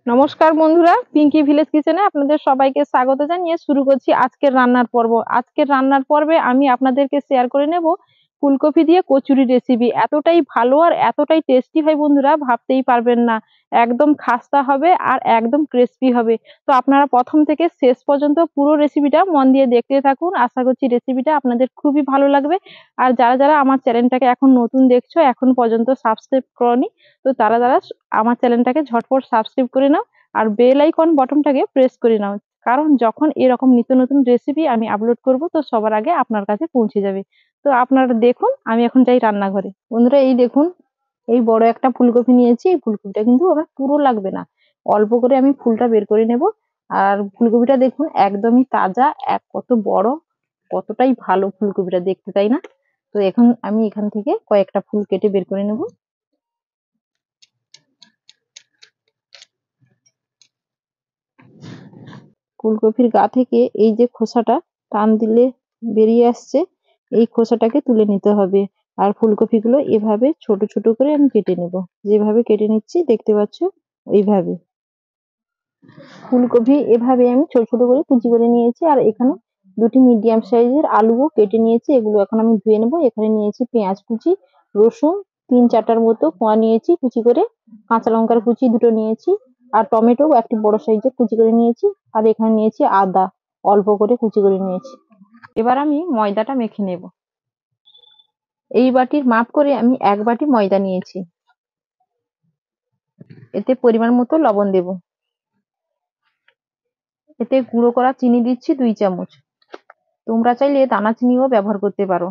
নমস্কার বন্ধুরা, পিঙ্কি ভিলেজ কিচেনে আপনাদের সবাইকে স্বাগত জানিয়ে শুরু করছি আজকের রান্নার পর্ব। আজকের রান্নার পর্বে আমি আপনাদেরকে শেয়ার করে নেব ফুলকপি দিয়ে কচুরি রেসিপি। এতটাই ভালো আর এতটাই টেস্টি হয় বন্ধুরা, ভাবতেই পারবেন না। একদম খাস্তা হবে আর একদম ক্রিস্পি হবে। তো আপনারা প্রথম থেকে শেষ পর্যন্ত পুরো রেসিপিটা মন দিয়ে দেখতে থাকুন। আশা করছি রেসিপিটা আপনাদের খুবই ভালো লাগবে। আর যারা আমার চ্যানেলটাকে এখন নতুন দেখছো, এখন পর্যন্ত সাবস্ক্রাইব করোনি, তো তারা আমার চ্যানেলটাকে ঝটপট সাবস্ক্রাইব করে নাও আর বেল আইকন বটনটাকে প্রেস করে নাও। কারণ যখন এরকম নিত্য নতুন রেসিপি আমি আপলোড করব, তো সবার আগে আপনার কাছে পৌঁছে যাবে। তো আপনারা দেখুন, আমি এখন যাই রান্নাঘরে। বন্ধুরা, এই দেখুন, এই বড় একটা ফুলকপি নিয়েছি। এই ফুলকপিটা কিন্তু আমার পুরো লাগবে না, অল্প করে আমি ফুলটা বের করে নেব। আর ফুলকপিটা দেখুন, একদমই তাজা, কত বড়, কতটাই ভালো ফুলকপিটা দেখতে, তাই না? তো এখন আমি এখান থেকে কয়েকটা ফুল কেটে বের করে নেব। ফুলকপির গা থেকে এই যে খোসাটা টান দিলে বেরিয়ে আসছে, এই খোসাটাকে তুলে নিতে হবে। আর ফুলকপিগুলো এভাবে ছোট ছোট করে আমি কেটে নেব। যেভাবে কেটে নিচ্ছি দেখতে পাচ্ছ, ওইভাবে। ফুলকপি এভাবে আমি ছোট ছোট করে কুচি করে নিয়েছি। আর এখানে দুটি মিডিয়াম সাইজের আলুও কেটে নিয়েছি, এগুলো এখন আমি ধুয়ে নেবো। এখানে নিয়েছি পেঁয়াজ কুচি, রসুন 3-4টার মতো কোয়া নিয়েছি কুচি করে, কাঁচা লঙ্কার কুচি দুটো নিয়েছি, আর টমেটো একটি বড় সাইজের কুচি করে নিয়েছি। আর এখানে নিয়েছি আদা, অল্প করে কুচি করে নিয়েছি। এবার আমি ময়দাটা মেখে নেব। এই বাটির মাপ করে আমি 1 বাটি ময়দা নিয়েছি। এতে পরিমাণ মতো লবণ দেব। এতে গুঁড়ো করা চিনি দিচ্ছি 2 চামচ। তোমরা চাইলে দানা চিনিও ব্যবহার করতে পারো।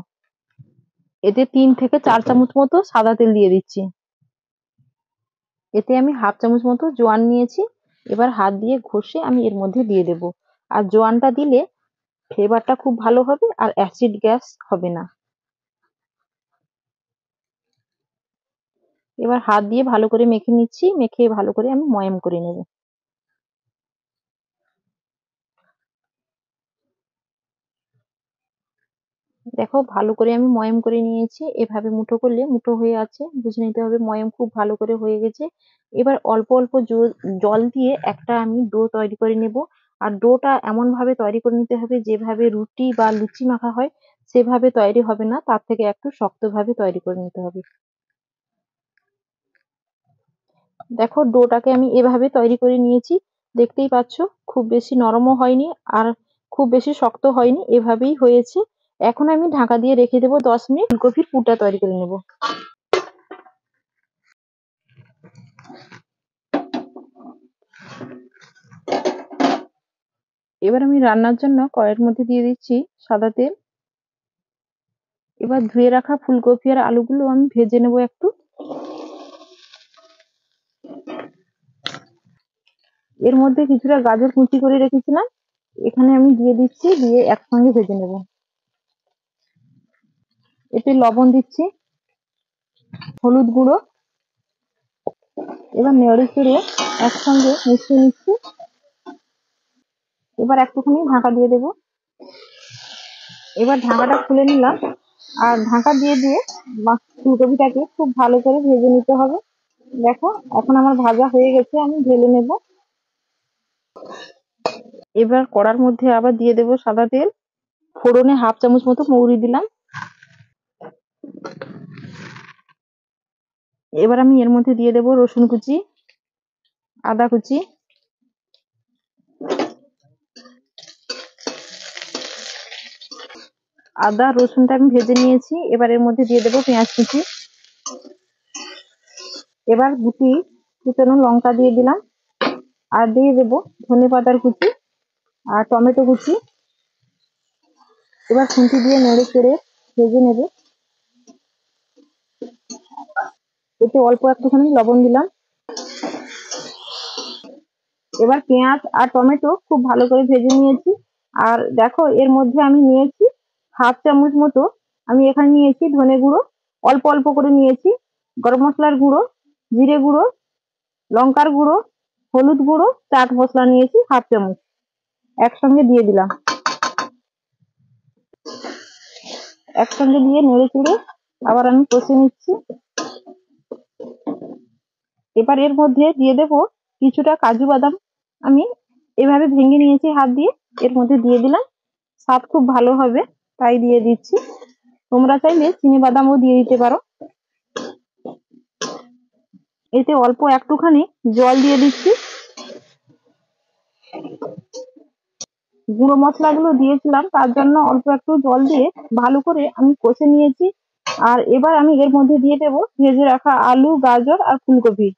এতে 3 থেকে 4 চামচ মতো সাদা তেল দিয়ে দিচ্ছি। এতে আমি 1/2 চামচ মতো জোয়ান নিয়েছি। এবার হাত দিয়ে ঘষে আমি এর মধ্যে দিয়ে দেব। আর জোয়ানটা দিলে ফ্লেভারটা খুব ভালো হবে আর অ্যাসিড গ্যাস হবে না। এবার হাত দিয়ে ভালো করে মেখে নিচ্ছি, মেখে ভালো করে আমি ময়াম করে নেব। দেখো, ভালো করে আমি ময়াম করে নিয়েছি। এভাবে মুঠো করলে মুঠো হয়ে আছে, বুঝে নিতে হবে ময়াম খুব ভালো করে হয়ে গেছে। এবার অল্প অল্প জল দিয়ে একটা আমি ডো তৈরি করে নেব। আর ডোটা এমন ভাবে তৈরি করে নিতে হবে যেভাবে রুটি বা লুচি মাখা হয় সেভাবে তৈরি হবে না, তার থেকে একটু শক্ত ভাবে তৈরি করে নিতে হবে। দেখো, ডোটাকে আমি এভাবে তৈরি করে নিয়েছি, দেখতেই পাচ্ছ। খুব বেশি নরমও হয়নি আর খুব বেশি শক্ত হয়নি, এভাবেই হয়েছে। এখন আমি ঢাকা দিয়ে রেখে দেবো 10 মিনিট, ফুলকপির পুরটা তৈরি করে নেব। এবার আমি রান্নার জন্য কড়াইয়ের মধ্যে দিয়ে দিচ্ছি সাদা তেল। এবার ধুয়ে রাখা ফুলকপি আর আলুগুলো আমি ভেজে নেব একটু। এর মধ্যে কিছুটা গাজর কুচি করে রেখেছিলাম, এখানে আমি দিয়ে দিচ্ছি, দিয়ে একসঙ্গে ভেজে নেব। এতে লবণ দিচ্ছি, হলুদ গুঁড়ো। এবার নেড়ে চেড়ে একসঙ্গে মিশিয়ে নিচ্ছি। এবার একটুখানি ঢাকা দিয়ে দেব। এবার ঢাকাটা খুলে নিলাম। আর ঢাকা দিয়ে দিয়ে ফুলকপিটাকে খুব ভালো করে ভেজে নিতে হবে। দেখো, এখন আমার ভাজা হয়ে গেছে, আমি ঢেলে নেব। এবার কড়ার মধ্যে আবার দিয়ে দেব সাদা তেল। ফোড়নে 1/2 চামচ মতো মৌরি দিলাম। এবার আমি এর মধ্যে দিয়ে দেব রসুন কুচি, আদা কুচি, আদা রসুনটা আমি ভেজে নিয়েছি। এবার এর মধ্যে দিয়ে দেব পেঁয়াজ কুচি। এবার কুচানো লঙ্কা দিয়ে দিলাম। আর দিয়ে দেব ধনেপাতার কুচি আর টমেটো কুচি। এবার খুন্তি দিয়ে নেড়ে চেড়ে ভেজে নেব। এতে অল্প একটুখানি লবণ দিলাম। এবার পেঁয়াজ আর টমেটো খুব ভালো করে ভেজে নিয়েছি। আর দেখো, এর মধ্যে আমি নিয়েছি 1/2 চামচ মতো, আমি এখানে নিয়েছি ধনে গুঁড়ো, অল্প অল্প করে নিয়েছি। গরম মশলার গুঁড়ো, জিরে গুঁড়ো, লঙ্কার গুঁড়ো, হলুদ গুঁড়ো, চাট মশলা নিয়েছি 1/2 চামচ, একসঙ্গে দিয়ে দিলাম। একসঙ্গে দিয়ে নেড়ে চেড়ে আবার আমি কষে নিচ্ছি। এবার এর মধ্যে দিয়ে দেব কিছুটা কাজু বাদাম আমি এভাবে ভেঙে নিয়েছি হাত দিয়ে, এর মধ্যে দিয়ে দিলাম। স্বাদ খুব ভালো হবে তাই দিয়ে দিচ্ছি। তোমরা চাইলে চিনি বাদামও দিয়ে দিতে পারো। এতে অল্প একটুখানি জল দিয়ে দিচ্ছি। গুঁড়ো মশলাগুলো দিয়েছিলাম তার জন্য অল্প একটু জল দিয়ে ভালো করে আমি কষে নিয়েছি। আর এবার আমি এর মধ্যে দিয়ে দেবো ভেজে রাখা আলু, গাজর আর ফুলকপি,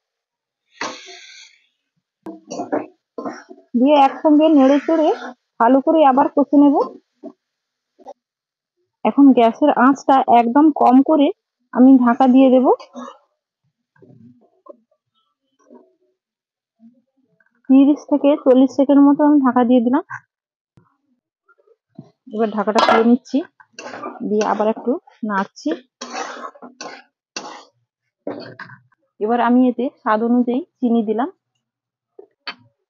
দিয়ে একসঙ্গে নেড়ে চেড়ে ভালো করে আবার কষে নেব। এখন গ্যাসের আঁচটা একদম কম করে আমি ঢাকা দিয়ে দেব। 30 থেকে 40 সেকেন্ড মতো আমি ঢাকা দিয়ে দিলাম। এবার ঢাকাটা খুলে নিচ্ছি, দিয়ে আবার একটু নাড়ছি। এবার আমি এতে স্বাদ অনুযায়ী চিনি দিলাম।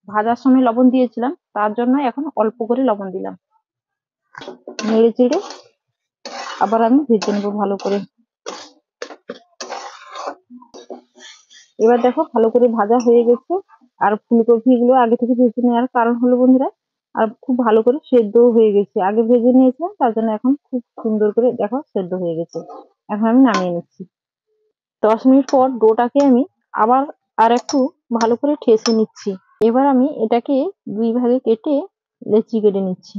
ভাজার সময় লবণ দিয়েছিলাম, তার জন্য এখন অল্প করে লবণ দিলাম। নেড়ে চেড়ে আবার আমি ভেজে নেবো ভালো করে। এবার দেখো ভালো করে ভাজা হয়ে গেছে। আর ফুলকপি গুলো আগে থেকে ভেজে নেওয়ার কারণ হলো বন্ধুরা, আর খুব ভালো করে সেদ্ধও হয়ে গেছে। আগে ভেজে নিয়েছিলাম তার জন্য এখন খুব সুন্দর করে দেখো সেদ্ধ হয়ে গেছে। এখন আমি নামিয়ে নিচ্ছি। 10 মিনিট পর ডোটাকে আমি আবার আর একটু ভালো করে ঠেসে নিচ্ছি। এবার আমি এটাকে 2 ভাগে কেটে লেচি কেটে নিচ্ছি।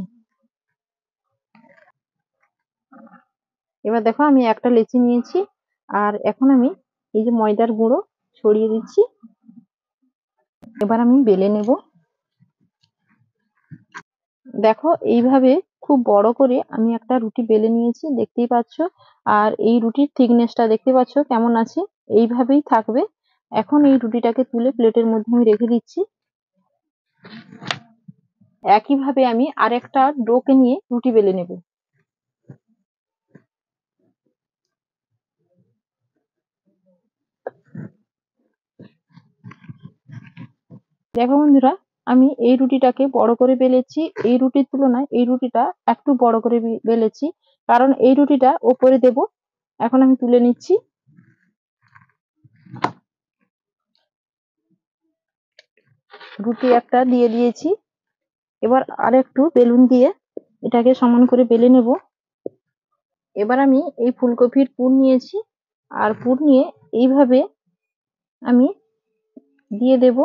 এবার দেখো আমি একটা লেচি নিয়েছি, আর এখন আমি এই যে ময়দার গুঁড়ো ছড়িয়ে দিচ্ছি। এবার আমি বেলে নেব। দেখো এইভাবে খুব বড় করে আমি একটা রুটি বেলে নিয়েছি, দেখতেই পাচ্ছ। আর এই রুটির থিকনেসটা দেখতে পাচ্ছ কেমন আছে, এইভাবেই থাকবে। এখন এই রুটিটাকে তুলে প্লেটের মধ্যে আমি রেখে দিচ্ছি। একইভাবে আমি আরেকটা ডোকে নিয়ে রুটি বেলে নেব। দেখো বন্ধুরা, আমি এই রুটিটাকে বড় করে বেলেছি। এই রুটির তুলনায় এই রুটিটা একটু বড় করে বেলেছি, কারণ এই রুটিটা ওপরে দেব। এখন আমি তুলে নিচ্ছি। রুটি একটা দিয়ে দিয়েছি। এবার আরেকটু বেলুন দিয়ে এটাকে সমান করে বেলে নেব। এবার আমি এই ফুলকপির পুর নিয়েছি, আর পুর নিয়ে এইভাবে আমি দিয়ে দেব।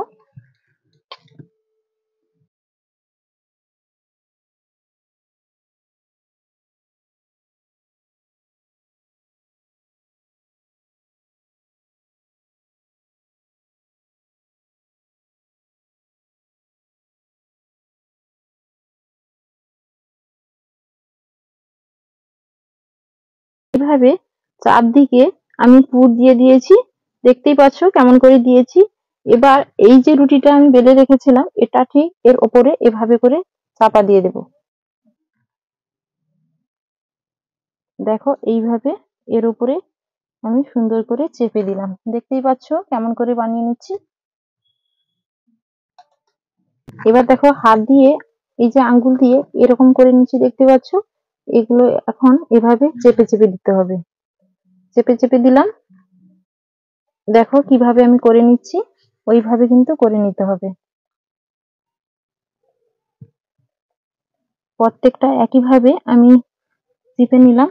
এভাবে চারদিকে আমি পুর দিয়ে দিয়েছি, দেখতেই পাচ্ছ কেমন করে দিয়েছি। এবার এই যে রুটিটা আমি বেলে রেখেছিলাম, এটা ঠিক এর ওপরে এভাবে করে চাপা দিয়ে দেব। দেখো এইভাবে এর উপরে আমি সুন্দর করে চেপে দিলাম। দেখতেই পাচ্ছ কেমন করে বানিয়ে নিচ্ছি। এবার দেখো হাত দিয়ে এই যে আঙ্গুল দিয়ে এরকম করে নিচ্ছি, দেখতে পাচ্ছ। এগুলো এখন এভাবে চেপে চেপে দিতে হবে। চেপে চেপে দিলাম। দেখো কিভাবে আমি করে নিচ্ছি, ওইভাবে কিন্তু করে নিতে হবে। প্রত্যেকটা একইভাবে আমি চেপে নিলাম।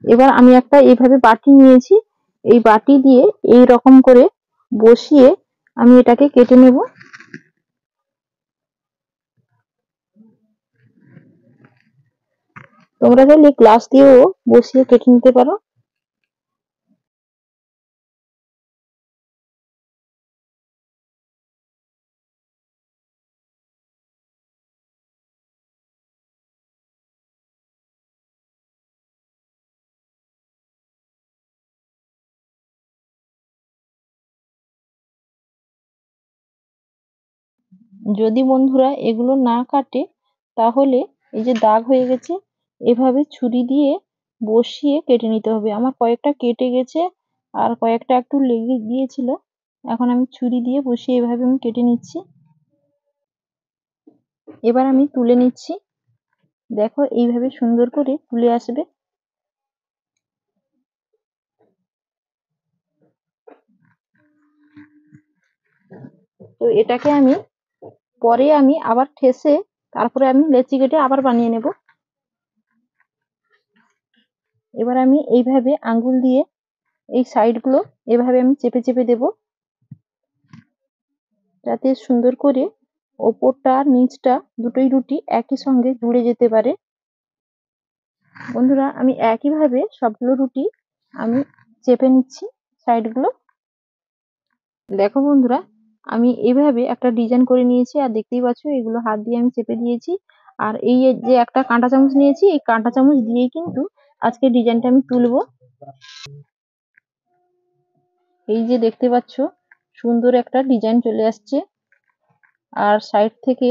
এবার আমি একটা এইভাবে বাটি নিয়েছি, এই বাটি দিয়ে এই রকম করে বসিয়ে আমি এটাকে কেটে নেব। তোমরা চাইলে গ্লাস দিয়েও বসিয়ে কেটে নিতে পারো। যদি বন্ধুরা এগুলো না কাটে, তাহলে এই যে দাগ হয়ে গেছে, এভাবে ছুরি দিয়ে বসিয়ে কেটে নিতে হবে। আমার কয়েকটা কেটে গেছে, আর কয়েকটা একটু লেগে গিয়েছিল। এখন আমি ছুরি দিয়ে বসিয়ে এভাবে আমি কেটে নিচ্ছি। এবার আমি তুলে নিচ্ছি। দেখো এইভাবে সুন্দর করে তুলে আসবে। তো এটাকে আমি পরে আবার ঠেসে তারপরে আমি লেচি কেটে আবার বানিয়ে নেব। এবার আমি এইভাবে আঙ্গুল দিয়ে এই সাইড গুলো এভাবে আমি চেপে চেপে দেব, যাতে সুন্দর করে ওপরটা আর নিচটা দুটোই রুটি একই সঙ্গে জুড়ে যেতে পারে। বন্ধুরা আমি একইভাবে সবগুলো রুটি আমি চেপে নিচ্ছি সাইড গুলো। দেখো বন্ধুরা আমি এইভাবে একটা ডিজাইন করে নিয়েছি, আর দেখতেই পাচ্ছ এগুলো হাত দিয়ে আমি চেপে দিয়েছি। আর এই যে একটা কাঁটা চামচ নিয়েছি, এই কাঁটা চামচ দিয়েই কিন্তু আজকে ডিজাইনটা আমি তুলবো। এই যে দেখতে পাচ্ছ সুন্দর একটা ডিজাইন চলে আসছে, আর সাইড থেকে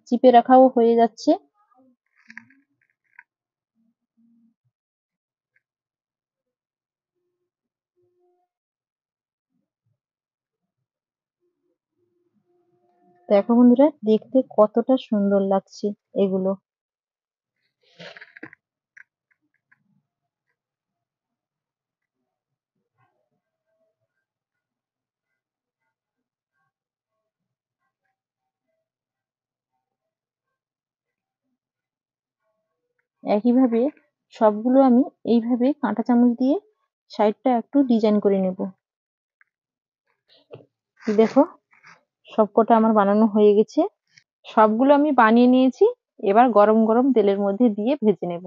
চিপে রাখাও হয়ে যাচ্ছে। দেখো বন্ধুরা দেখতে কতটা সুন্দর লাগছে এগুলো। একইভাবে সবগুলো আমি এইভাবে কাঁটা চামচ দিয়ে সাইডটা একটু ডিজাইন করে নেব। দেখো সবকটা আমার বানানো হয়ে গেছে, সবগুলো আমি বানিয়ে নিয়েছি। এবার গরম গরম তেলের মধ্যে দিয়ে ভেজে নেব।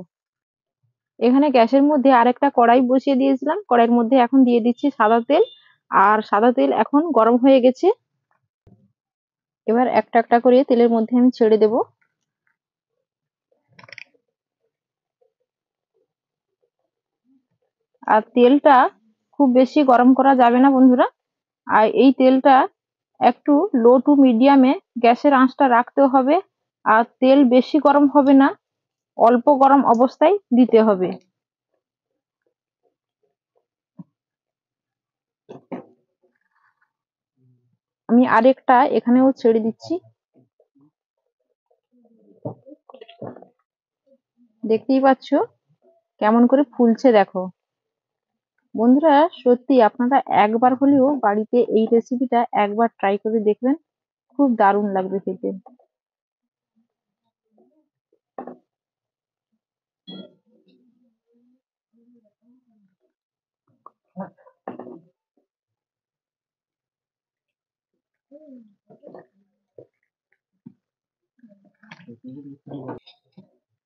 এখানে গ্যাসের মধ্যে আরেকটা কড়াই বসিয়ে দিয়েছিলাম, কড়াইয়ের মধ্যে এখন দিয়ে দিচ্ছি সাদা তেল। আর সাদা তেল এখন গরম হয়ে গেছে। এবার একটা একটা করে তেলের মধ্যে আমি ছেড়ে দেব। আর তেলটা খুব বেশি গরম করা যাবে না বন্ধুরা। আর এই তেলটা একটু লো টু মিডিয়ামে গ্যাসের আঁচটা রাখতে হবে। আর তেল বেশি গরম হবে না, অল্প গরম অবস্থায় দিতে হবে। আমি আরেকটা এখানেও ছেড়ে দিচ্ছি। দেখতেই পাচ্ছ কেমন করে ফুলছে দেখো। বন্ধুরা সত্যি আপনারা একবার হলেও বাড়িতে এই রেসিপিটা একবার ট্রাই করে দেখবেন, খুব দারুণ লাগবে খেতে।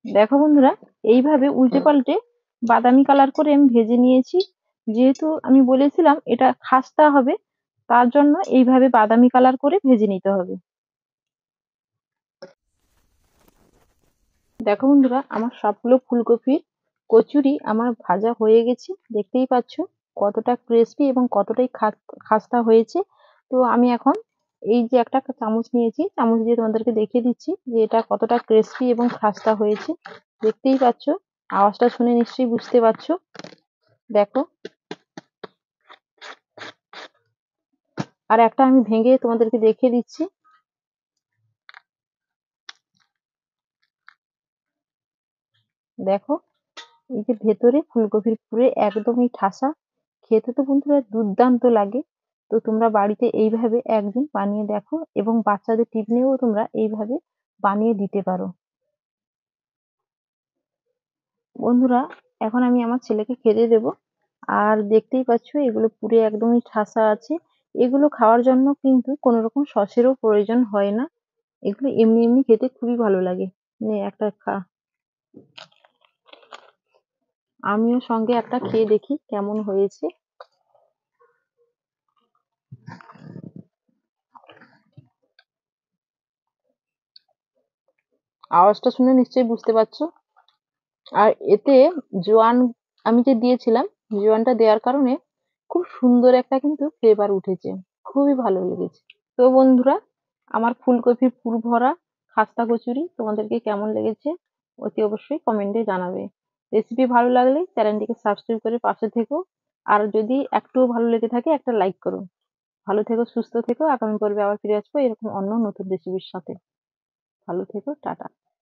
দেখো বন্ধুরা এইভাবে উল্টে পাল্টে বাদামি কালার করে আমি ভেজে নিয়েছি। যেহেতু আমি বলেছিলাম এটা খাস্তা হবে, তার জন্য এইভাবে বাদামি কালার করে ভেজে নিতে হবে। দেখো বন্ধুরা আমার সবগুলো ফুলকপির কচুরি আমার ভাজা হয়ে গেছে। দেখতেই পাচ্ছ কতটা ক্রিস্পি এবং কতটাই খাস্তা হয়েছে। তো আমি এখন এই যে একটা চামচ নিয়েছি, চামচ দিয়ে তোমাদেরকে দেখিয়ে দিচ্ছি যে এটা কতটা ক্রিস্পি এবং খাস্তা হয়েছে। দেখতেই পাচ্ছ, আওয়াজটা শুনে নিশ্চয়ই বুঝতে পারছো। দেখো আর একটা আমি ভেঙে তোমাদেরকে দেখিয়ে দিচ্ছি। দেখো এই যে ভেতরে ফুলকপির পুরে একদমই ঠাসা, খেতে তো বন্ধুরা দুর্দান্ত লাগে। তো তোমরা বাড়িতে এইভাবে একদিন বানিয়ে দেখো, এবং বাচ্চাদের টিফিনেও তোমরা এইভাবে বানিয়ে দিতে পারো। বন্ধুরা এখন আমি আমার ছেলেকে খেতে দেব। আর দেখতেই পাচ্ছ এগুলো পুরে একদমই ঠাসা আছে। এগুলো খাওয়ার জন্য কিন্তু কোনো রকম সসেরও প্রয়োজন হয় না, এগুলো এমনি এমনি খেতে খুবই ভালো লাগে। নে একটা খা। আমিও সঙ্গে একটা খেয়ে দেখি কেমন হয়েছে। আওয়াজটা শুনে নিশ্চয়ই বুঝতে পারছো। আর এতে জোয়ান আমি যে দিয়েছিলাম, জোয়ানটা দেওয়ার কারণে খুব সুন্দর একটা কিন্তু ফ্লেভার উঠেছে, খুবই ভালো লেগেছে। তো বন্ধুরা আমার ফুলকপির পুর ভরা খাস্তা কচুরি তোমাদেরকে কেমন লেগেছে অতি অবশ্যই কমেন্টে জানাবে। রেসিপি ভালো লাগলে চ্যানেলটিকে সাবস্ক্রাইব করে পাশে থেকো। আর যদি একটুও ভালো লেগে থাকে একটা লাইক করো। ভালো থেকো, সুস্থ থেকো। আগামী পর্বে আবার ফিরে আসবো এরকম অন্য নতুন রেসিপির সাথে। ভালো থেকো, টাটা।